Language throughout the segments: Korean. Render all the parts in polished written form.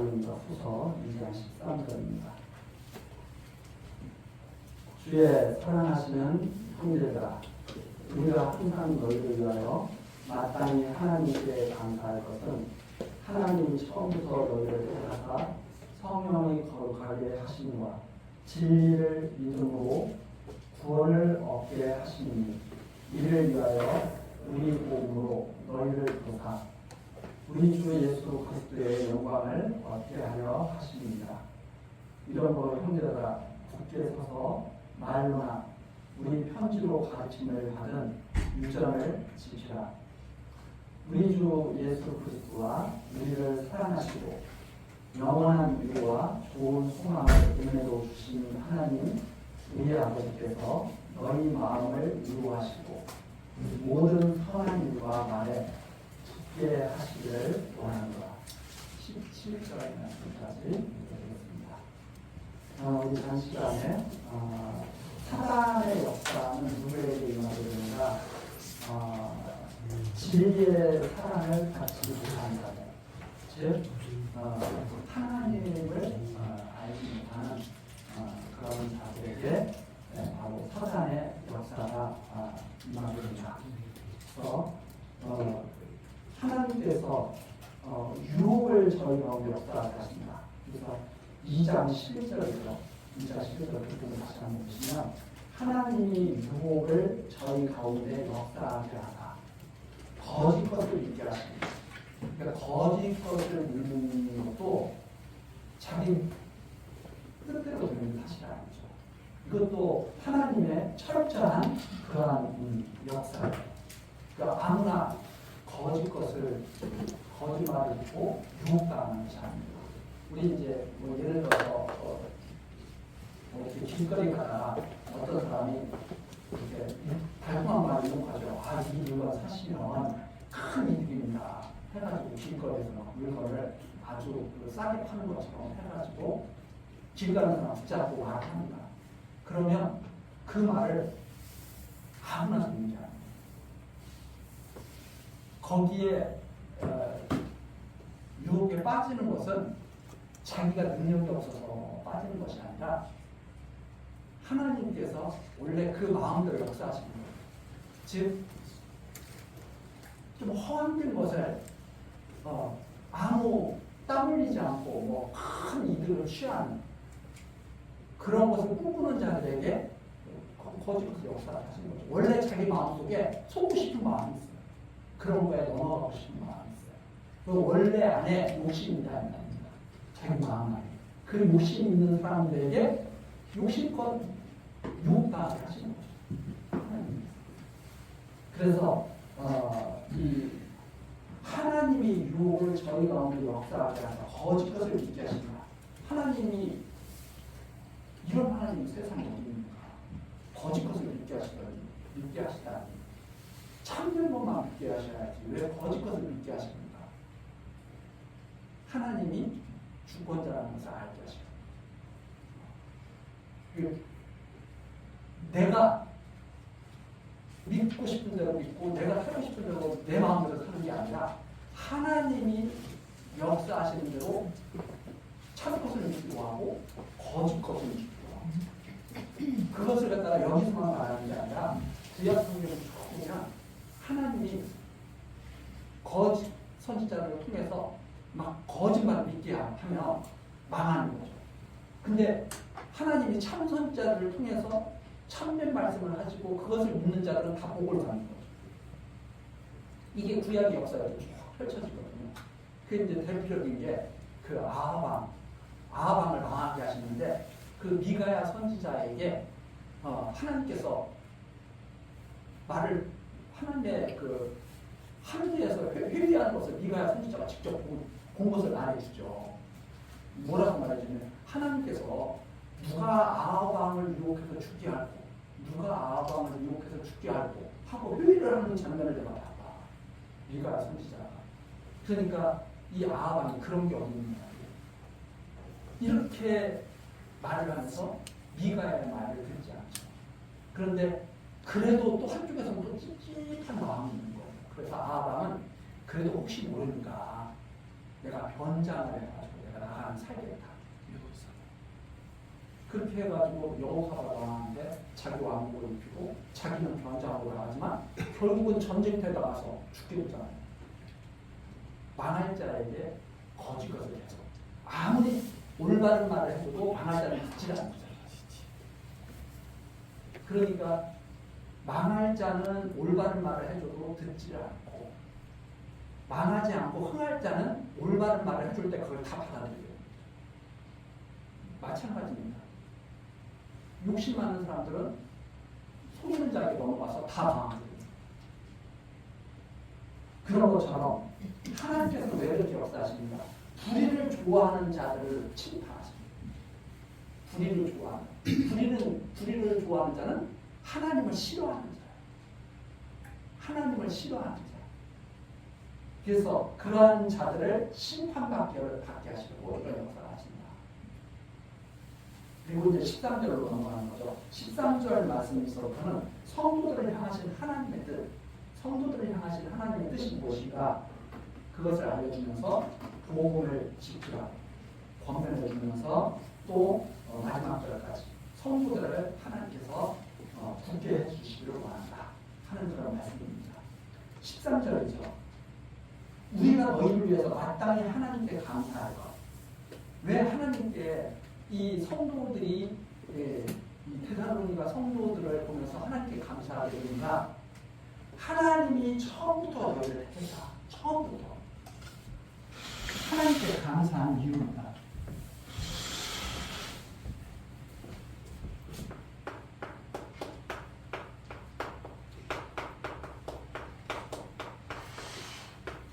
고린도 후서 2장 13절입니다. 주의 사랑하시는 형제들아, 우리가 항상 너희를 위하여 마땅히 하나님께 감사할 것은 하나님이 처음부터 너희를 택하사 성령이 거룩하게 하심과 진리를 믿음으로 구원을 얻게 하시니, 이를 위하여 우리 복음으로 너희를 부사 우리 주 예수 그리스도의 영광을 얻게 하려 하십니다. 이러므로 형제들아, 굳게 서서 말로나 우리 편지로 가르침을 받은 유전을 지키라. 우리 주 예수 그리스도와 우리를 사랑하시고 영원한 위로와 좋은 소망을 은혜로 주신 하나님 우리 아버지께서 너희 마음을 위로하시고 모든 선한 일과 말에 붙게 하시기를 원하노라. 17절의 말씀까지 읽겠습니다. 우리 단시간에 사단의 역사는 누구에게 일어나게 되는가? 진리의 사랑을 갖지 못한 자들, 즉 하나님을 알지 못하는 그런 자들에게 바로 사단의 역사가 임하게 됩니다. 그래서 하나님께서 유혹을 저희 가운데 역사하게 하십니다. 그래서 2장 11절이죠. 2장 11절 부분을 다시 한번 보시면, 하나님이 유혹을 저희 가운데 역사하게 하사 거짓 것을 믿게 하십니다. 그러니까 거짓 것을 믿는 것도 자기 뜻대로 되는 탓이 아니죠. 이것도 하나님의 철저한 그러한 역사. 그러니까 아무나 거짓말을 듣고 유혹당하는 것이 아닙니다. 우리 이제 뭐 예를 들어서 이렇게 길거리 가다가 어떤 사람이 이렇게 달콤한 말을 유혹하죠. 이 물건 사시면 큰 이득입니다. 해가지고 길거리에서 막 물건을 아주 싸게 파는 것처럼 해가지고 길 가는 사람 붙잡고 말합니다. 그러면 그 말을 아무나 듣는 게 아닙니다. 거기에 유혹에 빠지는 것은 자기가 능력이 없어서 빠지는 것이 아니라 하나님께서 원래 그 마음대로 역사하시는 거예요. 즉, 좀 허황된 것을 아무 땀 흘리지 않고 큰 이득을 취하는 그런 것을 꿈꾸는 자들에게 거짓 역사하시는 거죠. 원래 자기 마음속에 속고 싶은 마음이 있어요. 그런 거에 넘어가고 싶은 마음이 있어요. 그 원래 안에 욕심이 있다는 겁니다. 자기 마음 안에. 그 욕심 있는 사람들에게 욕심껏 유혹당하게 하시는 거죠. 그래서 이 하나님이 유혹을 저희 가운데 역사하게 하사 거짓 것을 믿게 하십니다. 하나님이 이런 하나님이 세상에 어디입니까? 거짓 것을 믿게 하시다니 참된 것만 믿게 하셔야지 왜 거짓 것을 믿게 하십니까? 하나님이 주권자라는 것을 알게 하십니다. 내가 믿고 싶은 대로 믿고 내가 살고 싶은 대로 내 마음대로 사는 게 아니라 하나님이 역사하시는 대로 참 것을 믿기도 하고 거짓 것을 믿기도 하고, 그것을 갖다가 여기서만 말하는 게 아니라 구약 성경을 쭉 보면 하나님이 거짓 선지자를 통해서 막 거짓말을 믿게 하면 망하는 거죠. 근데 하나님이 참 선지자를 통해서 참된 말씀을 하시고 그것을 믿는 자들은 다 복을 받는 거죠. 이게 구약의 역사가 쭉 펼쳐지거든요. 그 이제 대표적인 게 그 아하방을 망하게 하시는데, 그 미가야 선지자에게 하나님께서 말을 하나님의 그 하늘에서 회개하는 것을 미가야 선지자가 직접 본 것을 말해주죠. 뭐라고 말해주냐면, 하나님께서 누가 아하방을 유혹해서 죽게 할고 누가 아하방을 유혹해서 죽게 할고 하고 회의를 하는 장면을 내가 봤다. 미가야 선지자가. 그러니까 이 아하방이 그런 게 없는 거야. 이렇게 말을 하면서 미가야의 말을 듣지 않죠. 그런데 그래도 또 한쪽에서는 또 찝찝한 마음이 있는 거예요. 그래서 아하방은 그래도 혹시 모르니까 내가 변장을 해가지고 내가 나는 살겠다. 그렇게 해가지고 여호사밧 왕한테 자기 왕국을 입히고 자기는 변장하고 나가지만 결국은 전쟁터에 나가서 죽게 됐잖아요. 망할 자에게 거짓 것을 해서 아무리 올바른 말을 해줘도 망할 자는 듣지 않잖아요. 그러니까 망할 자는 올바른 말을 해줘도 듣지 않고 망하지 않고 흥할 자는 올바른 말을 해줄 때 그걸 다 받아들여요. 마찬가지입니다. 욕심 많은 사람들은 속이는 자에게 넘어가서 다 망하게 됩니다. 그런 것처럼 하나님께서 왜 이렇게 역사하십니까? 불의를 좋아하는 자들을 침파하십니다. 불의를 좋아하는 자는 하나님을 싫어하는 자예요. 하나님을 싫어하는 자. 그래서 그러한 자들을 심판받게 하시려고 이런 역사를 하십니다. 그리고 이제 13절로 넘어가는 거죠. 13절 말씀에서부터는 성도들을 향하신 하나님의 뜻, 성도들을 향하신 하나님의 뜻이 무엇인가 그것을 알려주면서 복음을 지키라 권면해 주면서 또 마지막 절까지 성도들을 하나님께서 굳게 해주시기를 원한다 하는 그런 말씀입니다. 13절이죠. 우리가 너희를 위해서 마땅히 하나님께 감사할 것. 왜 하나님께 이 성도들이 이 데살로니가 성도들을 보면서 하나님께 감사하게 되는가? 하나님이 처음부터 너희를 택했다. 처음부터 하나님께 감사한 이유입니다.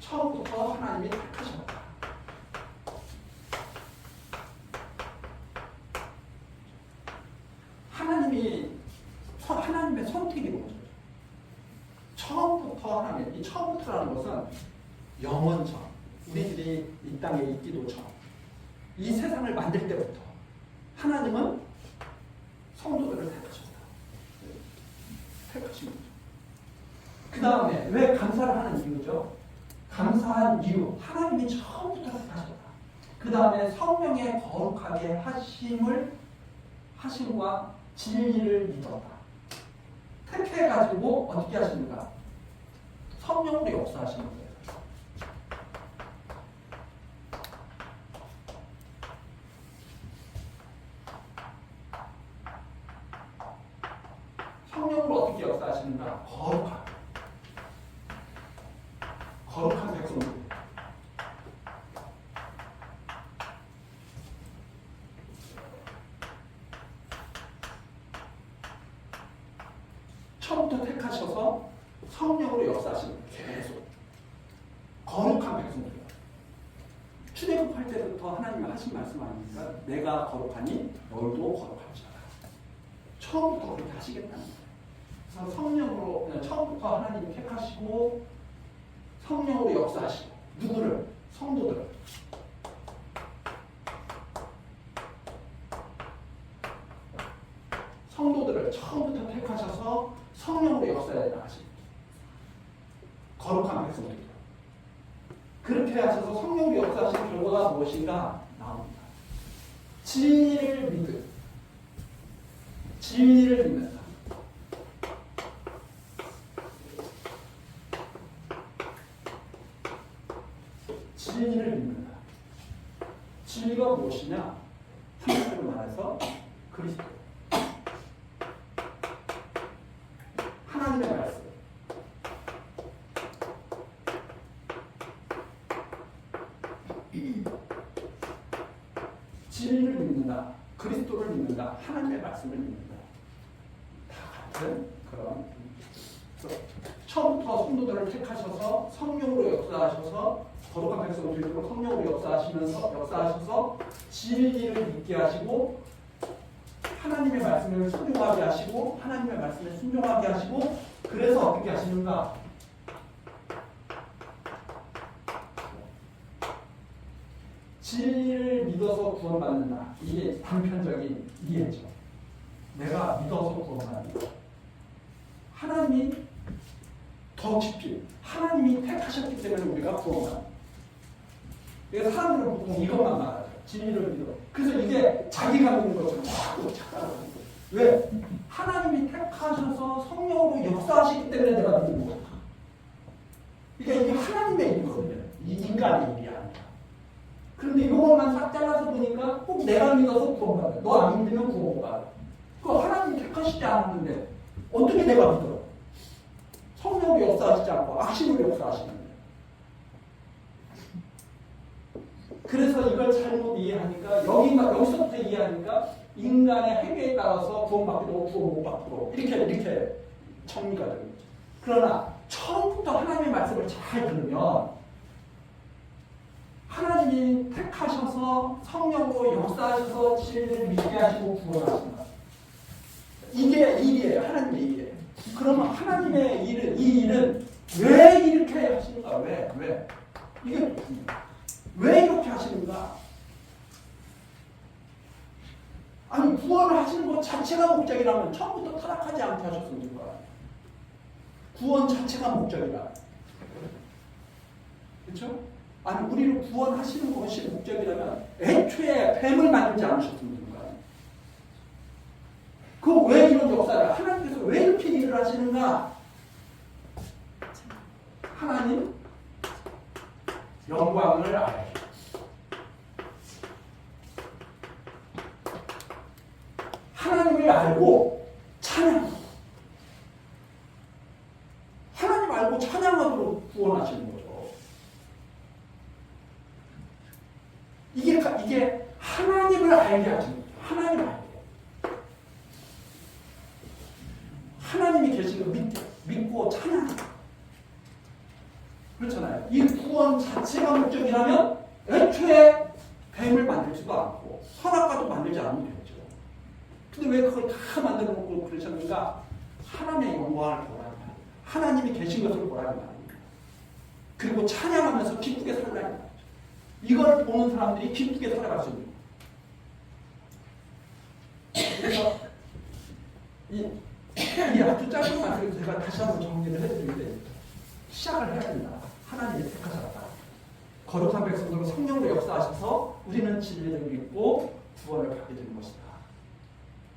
처음부터 하나님이 택하셨다. 하나님의 선택이 뭐죠? 처음부터 하나님, 이 처음부터라는 것은 영원전, 우리들이 이 땅에 있기도 전, 이 세상을 만들 때부터 하나님은 성도들을 택하셨다. 택하신 거죠. 그 다음에 왜 감사를 하는 이유죠? 감사한 이유, 하나님이 처음부터 택하셨다. 그 다음에 성령의 거룩하게 하심과 진리를 믿었다. 택해가지고 어떻게 하십니까? 성령으로 역사하시는 거예요. 성령으로 어떻게 역사하시는가? 거룩한 백성들. 처음부터 택하셔서 성령으로 역사하시는 계속 거룩한 백성들. 출애굽할 때부터 하나님이 하신 말씀 아닙니까? 내가 거룩하니 너희도 거룩할지어다. 처음부터 그렇게 하시겠다는 거예요. 그래서 성령으로 그냥 처음부터 하나님이 택하시고 성령으로 역사하시고 누구를? 성도들을. 성도들을 처음부터 택하셔서 성령으로 역사해 나가십니다. 거룩한 백성들. 그렇게 하셔서 성령으로 역사하신 결과가 무엇인가 나옵니다. 진리를 믿는다. 진리를 믿는다. 진리가 무엇이냐? 한마디로 말해서 그리스도. 하나님의 말씀. 진리를 믿는다. 그리스도를 믿는다. 하나님의 말씀을 믿는다. 다 같은 그런 처음부터 성도들을 택하셔서 성령으로 역사하셔서 거룩한 백성을 되도록 성령으로 역사하셔서 진리를 믿게 하시고 하나님의 말씀을 순종하게 하시고 하나님의 말씀에 순종하게 하시고 그래서 어떻게 하시는가? 진리를 믿어서 구원받는다. 이게 단편적인 이해죠. 내가 믿어서 구원받는다. 하나님이 더 깊이 하나님이 택하셨기 때문에 우리가 구원받는다. 그래서 사람들은 보통 이것만 말하죠. 진리를 믿어. 그래서 이게 자기가 믿는 것처럼 자꾸 착각하는 거예요. 왜? 하나님이 택하셔서 성령으로 역사하시기 때문에 내가 믿는 거예요. 그러니까 이게 하나님의 일이거든요. 이 인간의 일이 아니라. 그런데 이것만 싹 잘라서 보니까 꼭 내가 믿어서 구원받아. 너 안 믿으면 구원 못 받아. 그거 하나님이 택하시지 않았는데 어떻게 내가 믿어? 성령으로 역사하시지 않고 악신으로 역사하시는데. 그래서 이걸 잘못 이해하니까 여기서부터 이해하니까 인간의 행위에 따라서 구원받기도 하고 구원 못 받기도 이렇게 정리가 되는 거죠. 그러나 처음부터 하나님의 말씀을 잘 들으면 하나님이 택하셔서 성령으로 역사하셔서 진리를 믿게 하시고 구원하신다. 이게 일이에요. 하나님의 일이에요. 그러면 하나님의 일은, 이 일은 왜 이렇게 하시는가? 왜? 이게 왜 이렇게 하시는가? 아니 구원을 하시는 것 자체가 목적이라면 처음부터 타락하지 않게 하셨으면 좋겠다. 구원 자체가 목적이라. 그렇죠? 아니 우리를 구원하시는 것이 목적이라면 애초에 뱀을 만들지 않으셨으면 좋겠다. 그 왜 이런 역사를 하나님께서 왜 이렇게 일을 하시는가? 하나님 영광을 알아요. 하나님을 알고 찬양. 하나님 알고 찬양하도록 구원하시는 거죠. 이게 하나님을 알게 하시는 거죠. 하나님을 알게. 하나님이 계신 거 믿고 찬양. 그렇잖아요. 이 구원 자체가 목적이라면 애초에 뱀을 만들지도 않고 선악과도 만들지 않으면 되죠. 근데 왜 그걸 다 만들어 놓고 그러셨는가? 하나님의 영광을 보라는 말이에요. 하나님이 계신 것을 보라는 말입니다. 그리고 찬양하면서 기쁘게 살라는 말이죠. 이걸 보는 사람들이 기쁘게 살아갈 수 있는 거예요. 그래서 이 아주 짧은 말씀을 제가 다시 한번 정리를 해드리는데 시작을 해야 된다. 하나님이 택하셨다. 거룩한 백성으로 성령으로 역사하셔서 우리는 진리를 믿고 구원을 받게 되는 것이다.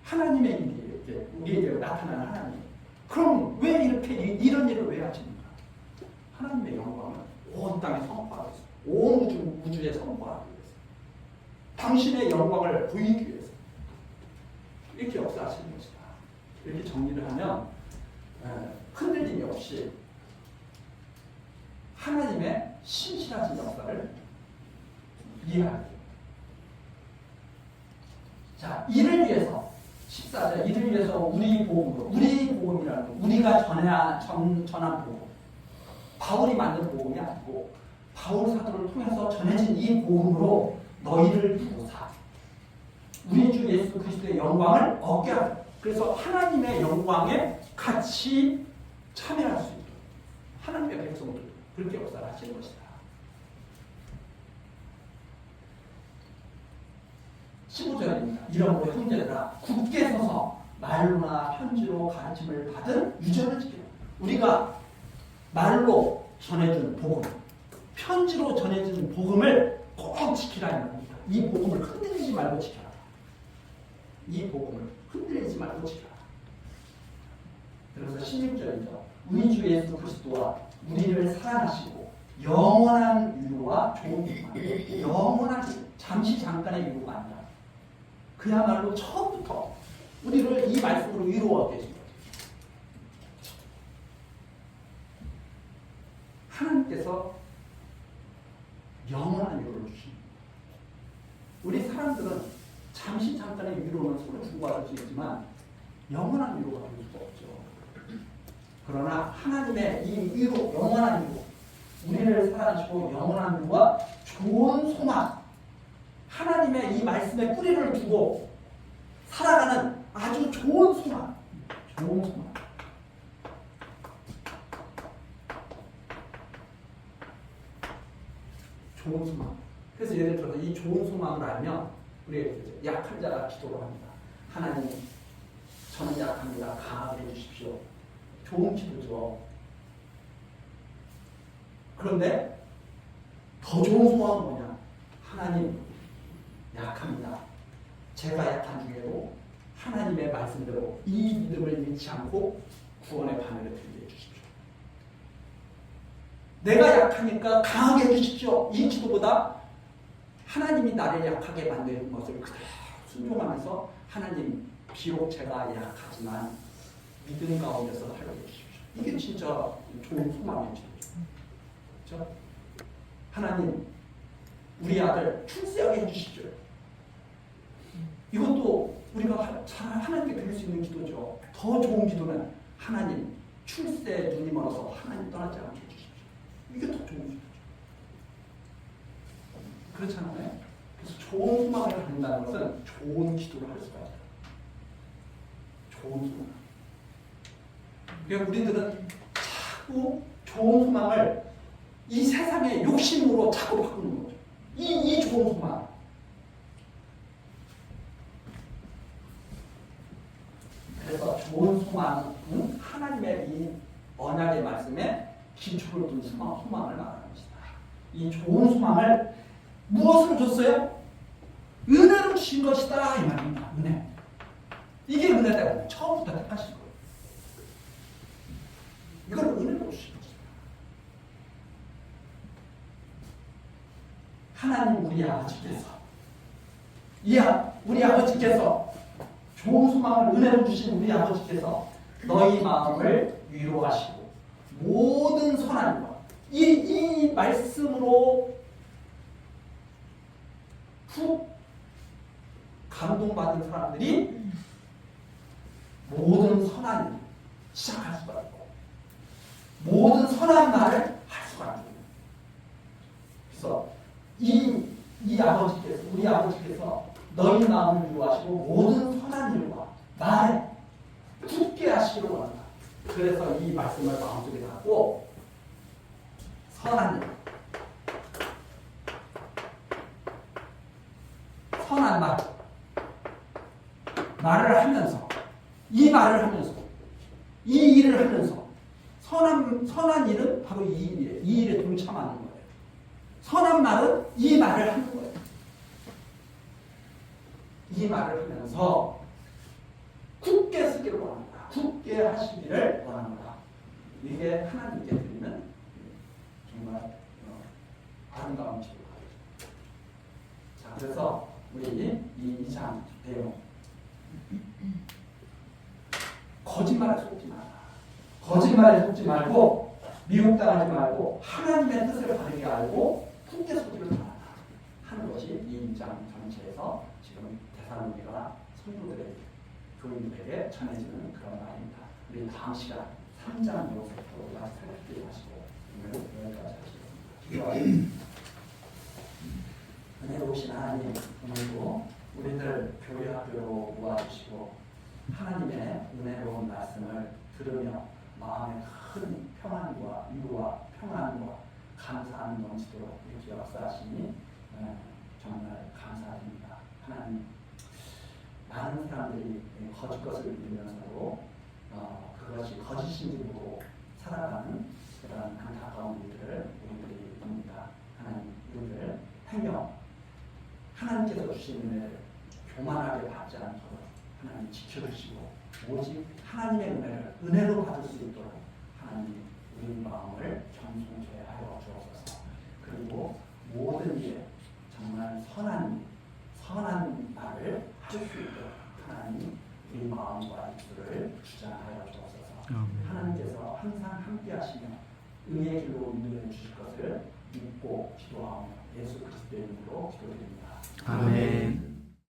하나님의 일이에요. 우리에게 나타나는 하나님. 그럼 왜 이렇게 이런 일을 왜 하십니까? 하나님의 영광을 온 땅에 선포하기 위해서, 온 우주에 선포하기 위해서, 당신의 영광을 보이기 위해서 이렇게 역사하시는 것이다. 이렇게 정리를 하면 흔들림이 없이 하나님의 신실하신 역사를 이해하게 됩니다. 자, 이를 위해서 14절, 이를 위해서 우리 복음이라는 거, 우리가 전한 복음, 바울이 만든 복음이 아니고 바울 사도를 통해서 전해진 이 복음으로 너희를 부사 우리 주 예수 그리스도의 영광을 얻게 하라. 그래서 하나님의 영광에 같이 참여할 수 있도록 하나님의 백성들 그렇게 역사를 하시는 것이다. 15절입니다. 이러므로 형제들아 굳게 서서 말로나 편지로 가르침을 받은 유전을 지키라. 우리가 말로 전해준 복음, 편지로 전해준 복음을 꼭 지키라는 겁니다. 이 복음을 흔들리지 말고 지켜라. 이 복음을 흔들리지 말고 지켜라. 그래서 16절이죠. 우리 주 예수 그리스도와 우리를 사랑하시고 영원한 위로와 좋은 일만, 영원한 위로, 잠시 잠깐의 위로가 아니라 그야말로 처음부터 우리를 이 말씀으로 위로하고 계신 거예요. 하나님께서 영원한 위로를 주십니다. 우리 사람들은 잠시 잠깐의 위로는 서로 주고받을 수 있지만 영원한 위로가 될 수가 없죠. 그러나 하나님의 이 위로, 영원한 위로, 우리를 사랑하시고 영원한 위로와 좋은 소망, 하나님의 이 말씀에 뿌리를 두고 살아가는 아주 좋은 소망, 좋은 소망. 좋은 소망. 그래서 예를 들어서 이 좋은 소망을 알면 우리 약한 자가 기도를 합니다. 하나님, 저는 약합니다. 강하게 해주십시오. 좋은 기도죠. 그런데 더 좋은 소망은 뭐냐? 하나님, 약합니다. 제가 약한 중에도 하나님의 말씀대로 이 믿음을 잃지 않고 구원의 바늘을 들게 해주십시오. 내가 약하니까 강하게 해주십시오. 이 기도보다 하나님이 나를 약하게 만드는 것을 그대로 순종하면서 하나님 비록 제가 약하지만 믿음 가운데서 하게 해주십시오. 이게 진짜 좋은 소망이죠. 그렇죠? 하나님 우리 아들 출세하게 해주십시오. 이것도 우리가 잘 하나님께 드릴 수 있는 기도죠. 더 좋은 기도는 하나님 출세에 눈이 멀어서 하나님 떠나지 않게 해주십시오. 이게 더 좋은 기도죠. 그렇잖아요. 그래서 좋은 소망을 갖는다는 것은 좋은 기도를 할 수가 있어요. 좋은 소망. 그러니까 우리들은 자꾸 좋은 소망을 이 세상의 욕심으로 자꾸 바꾸는 거죠. 이 좋은 소망. 그래서 좋은 소망은 하나님의 이 언약의 말씀에 기초를 둔 소망을 말하는 것이다. 이 좋은 소망을 무엇으로 줬어요? 은혜로 주신 것이다 이 말입니다. 은혜. 이게 은혜다. 처음부터 택하신 거예요. 이걸 은혜로 주신 것이다. 하나님 우리 아버지께서 우리 아버지께서 좋은 소망을 은혜로 주신 우리 아버지께서 너희 마음을 위로하시고 모든 선한 것 이 말씀으로 푹 감동받은 사람들이 모든 선한 일 시작할 수가 있고 모든 선한 말을 할 수가 있고 그래서 이 아버지께서 우리 아버지께서 너희 마음을 위로하시고 모든 선한 일과 말에 굳게 하시기를 원한다. 그래서 이 말씀을 마음속에 갖고 선한 일, 선한 말을 하면서 이 말을 하면서 이 일을 하면서 선한 일은 바로 이 일이에요. 이 일에 동참하는 거예요. 선한 말은 이 말을 하는 거예요. 이 말을 하면서 굳게 쓰기를 원합니다. 굳게 하시기를 원합니다. 이게 하나님께 드리는 정말 아름다운 기도가 되죠. 자, 그래서 우리 이 2장 내용 거짓말에 속지 마라. 거짓말에 속지 말고 미혹당하지 말고 하나님의 뜻을 바르게 알고 굳게 속기를 바란다 하는 것이 이 2장 전체에서 지금 대사로니가 성도들에게 교인들에게 전해지는 그런 말입니다. 우리 다음 시간 3장 요셉도 다시 살펴보기로 하시고 오늘 여기까지 하시겠습니다. 은혜로우신 하나님, 오늘도 우리들 교회 학교로 모아주시고 하나님의 은혜로운 말씀을 들으며 마음에 큰 평안과 위로와 평안과 감사함이 넘치도록 이렇게 역사하시니 정말 감사드립니다. 하나님, 많은 사람들이 거짓 것을 믿으면서도 그것이 거짓인지 모르고 살아가는 그런 안타까운 일들을 우리들이 봅니다. 하나님, 우리들 행여 하나님께서 주신 은혜를 교만하게 받지 않도록 하나님 지켜주시고 오직 하나님의 은혜로 받을 수 있도록 하나님 우리 마음을 겸손케 하여 주옵소서. 그리고 모든 일에 정말 선한 말을 할 수 있도록 하나님 우리 마음과 입술을 주장하여 주옵소서. 하나님께서 항상 함께 하시며 의의 길로 인도해 주실 것을 믿고 기도하며 예수 그리스도의 이름으로 기도드립니다. 아멘.